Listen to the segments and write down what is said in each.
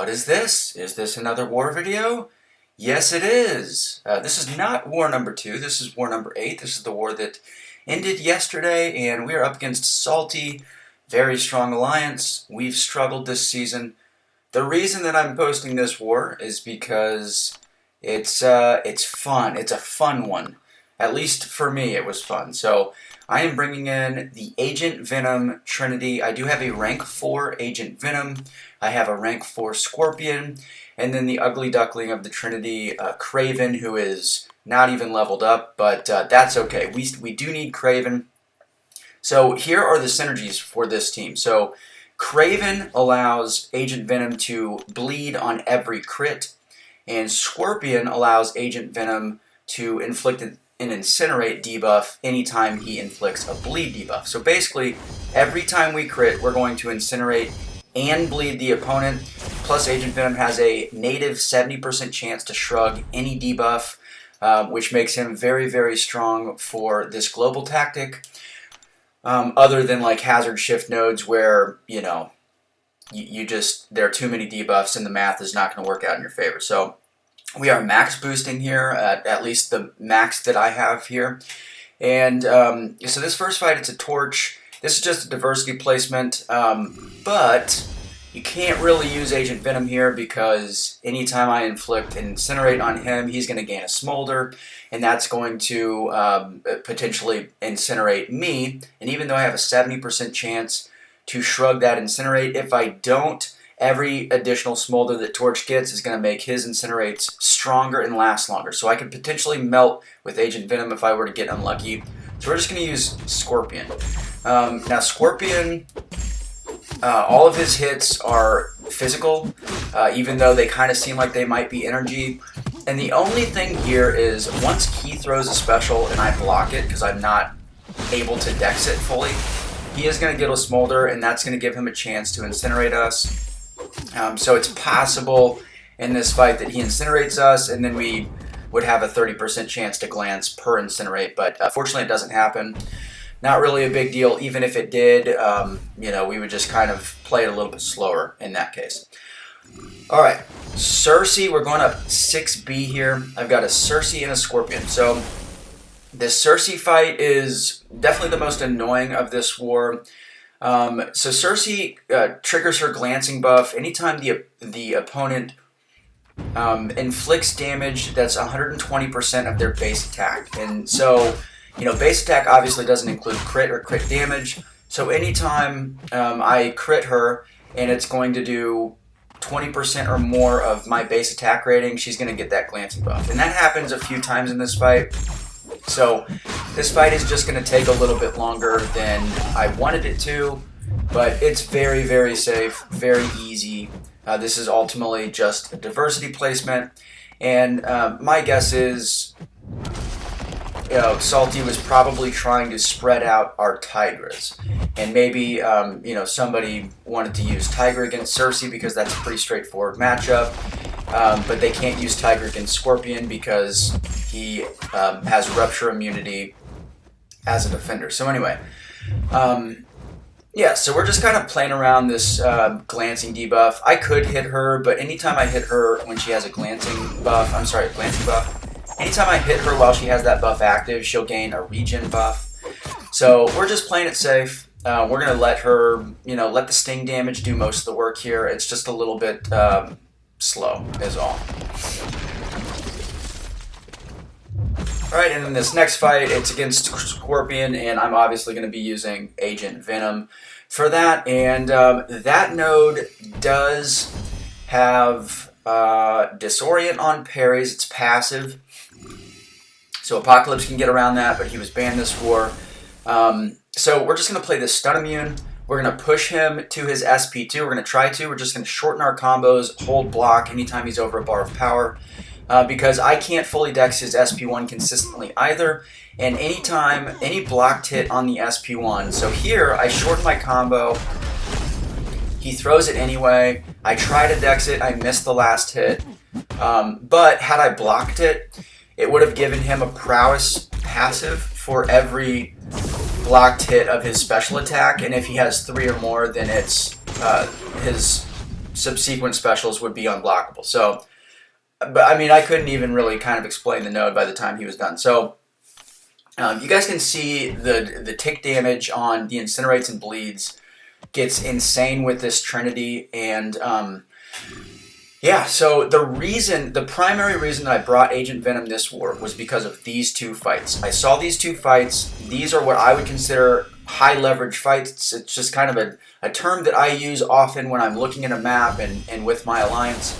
What is this? Is this another war video? Yes, it is. This is not war number 2. This is war number 8. This is the war that ended yesterday, and we are up against Salty. Very strong alliance. We've struggled this season. The reason that I'm posting this war is because it's fun. It's a fun one. At least for me, it was fun. So I am bringing in the Agent Venom Trinity. I do have a rank 4 Agent Venom. I have a rank 4 Scorpion. And then the ugly duckling of the Trinity, Kraven, who is not even leveled up. But that's okay. We do need Kraven. So here are the synergies for this team. So Kraven allows Agent Venom to bleed on every crit. And Scorpion allows Agent Venom to inflict an incinerate debuff anytime he inflicts a bleed debuff. So basically, every time we crit, we're going to incinerate and bleed the opponent. Plus, Agent Venom has a native 70% chance to shrug any debuff, which makes him very, very strong for this global tactic. Other than like hazard shift nodes where, you know, there are too many debuffs and the math is not going to work out in your favor. So we are max boosting here, at least the max that I have here. And so this first fight, it's a torch. This is just a diversity placement, but you can't really use Agent Venom here because anytime I inflict an incinerate on him, he's going to gain a smolder, and that's going to potentially incinerate me. And even though I have a 70% chance to shrug that incinerate, if I don't, every additional smolder that Torch gets is going to make his incinerates stronger and last longer. So I could potentially melt with Agent Venom if I were to get unlucky. So we're just going to use Scorpion. Now Scorpion, all of his hits are physical, even though they kind of seem like they might be energy. And the only thing here is once he throws a special and I block it because I'm not able to dex it fully, he is going to get a smolder, and that's going to give him a chance to incinerate us. So it's possible in this fight that he incinerates us, and then we would have a 30% chance to glance per incinerate, but fortunately it doesn't happen. Not really a big deal. Even if it did, you know, we would just kind of play it a little bit slower in that case. All right, Cersei, we're going up 6B here. I've got a Cersei and a Scorpion. So this Cersei fight is definitely the most annoying of this war. So Cersei triggers her glancing buff anytime the opponent inflicts damage that's 120% of their base attack. And so, you know, base attack obviously doesn't include crit or crit damage. So anytime I crit her and it's going to do 20% or more of my base attack rating, she's going to get that glancing buff. And that happens a few times in this fight. So this fight is just going to take a little bit longer than I wanted it to, but it's very, very safe, very easy. This is ultimately just a diversity placement, and my guess is, you know, Salty was probably trying to spread out our Tigers, and maybe you know, somebody wanted to use Tiger against Cersei because that's a pretty straightforward matchup. But they can't use Tiger against Scorpion because he has rupture immunity as a defender. So anyway, yeah, so we're just kind of playing around this glancing debuff. I could hit her, but anytime I hit her when she has a glancing buff, anytime I hit her while she has that buff active, she'll gain a regen buff. So we're just playing it safe. We're going to let her, you know, let the sting damage do most of the work here. It's just a little bit slow is all. Alright, and in this next fight, it's against Scorpion, and I'm obviously going to be using Agent Venom for that. And that node does have Disorient on parries. It's passive. So Apocalypse can get around that, but he was banned this war. So we're just going to play this stun immune. We're going to push him to his SP2. We're going to try to. We're just going to shorten our combos, hold block anytime he's over a bar of power. Because I can't fully dex his SP1 consistently either. And anytime, any blocked hit on the SP1. So here, I shorten my combo. He throws it anyway. I try to dex it. I missed the last hit. But had I blocked it, it would have given him a prowess passive for every blocked hit of his special attack, and if he has 3 or more, then it's his subsequent specials would be unblockable. So, but I mean, I couldn't even really kind of explain the node by the time he was done. So, you guys can see the tick damage on the incinerates and bleeds gets insane with this Trinity, and yeah, so the primary reason that I brought Agent Venom this war was because of these two fights. I saw these two fights. These are what I would consider high leverage fights. It's just kind of a term that I use often when I'm looking at a map and with my alliance.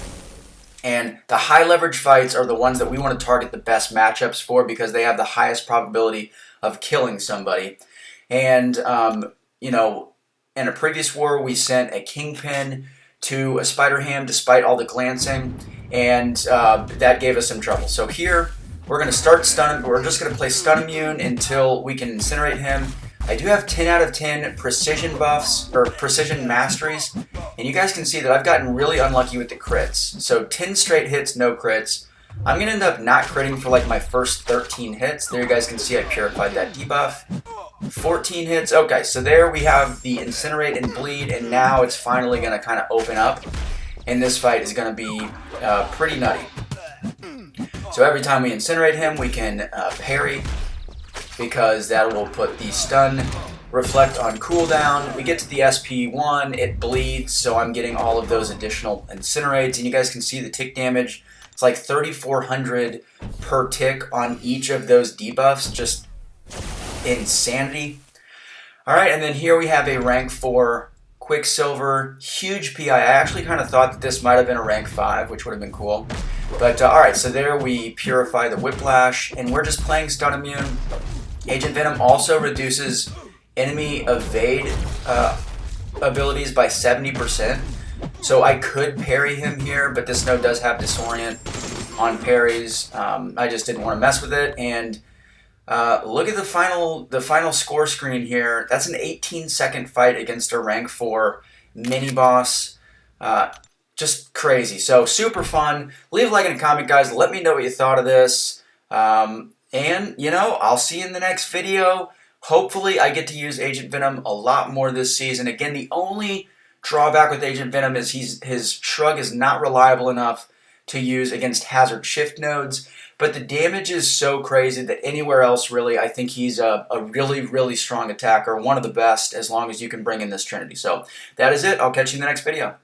And the high leverage fights are the ones that we want to target the best matchups for because they have the highest probability of killing somebody. And, you know, in a previous war, we sent a Kingpin to a Spider Ham despite all the glancing, and that gave us some trouble. So here, we're going to start stun. We're just going to play stun immune until we can incinerate him. I do have 10 out of 10 precision buffs, or precision masteries, and you guys can see that I've gotten really unlucky with the crits. So 10 straight hits, no crits. I'm going to end up not critting for like my first 13 hits. There you guys can see I purified that debuff. 14 hits. Okay, so there we have the incinerate and bleed, and now it's finally going to kind of open up, and this fight is going to be pretty nutty. So every time we incinerate him, we can parry, because that will put the stun reflect on cooldown. We get to the SP1, it bleeds, so I'm getting all of those additional incinerates, and you guys can see the tick damage. It's like 3,400 per tick on each of those debuffs, just insanity. Alright, and then here we have a rank 4 Quicksilver, huge PI. I actually kind of thought that this might have been a rank 5, which would have been cool. But alright, so there we purify the Whiplash, and we're just playing stun immune. Agent Venom also reduces enemy evade abilities by 70%. So I could parry him here, but this node does have disorient on parries. I just didn't want to mess with it, and look at the final score screen here. That's an 18-second fight against a rank 4 Miniboss. Just crazy. So super fun. Leave a like and a comment, guys. Let me know what you thought of this. And, you know, I'll see you in the next video. Hopefully I get to use Agent Venom a lot more this season. Again, the only drawback with Agent Venom is his shrug is not reliable enough to use against hazard shift nodes. But the damage is so crazy that anywhere else, really, I think he's a really, really strong attacker. One of the best, as long as you can bring in this Trinity. So that is it. I'll catch you in the next video.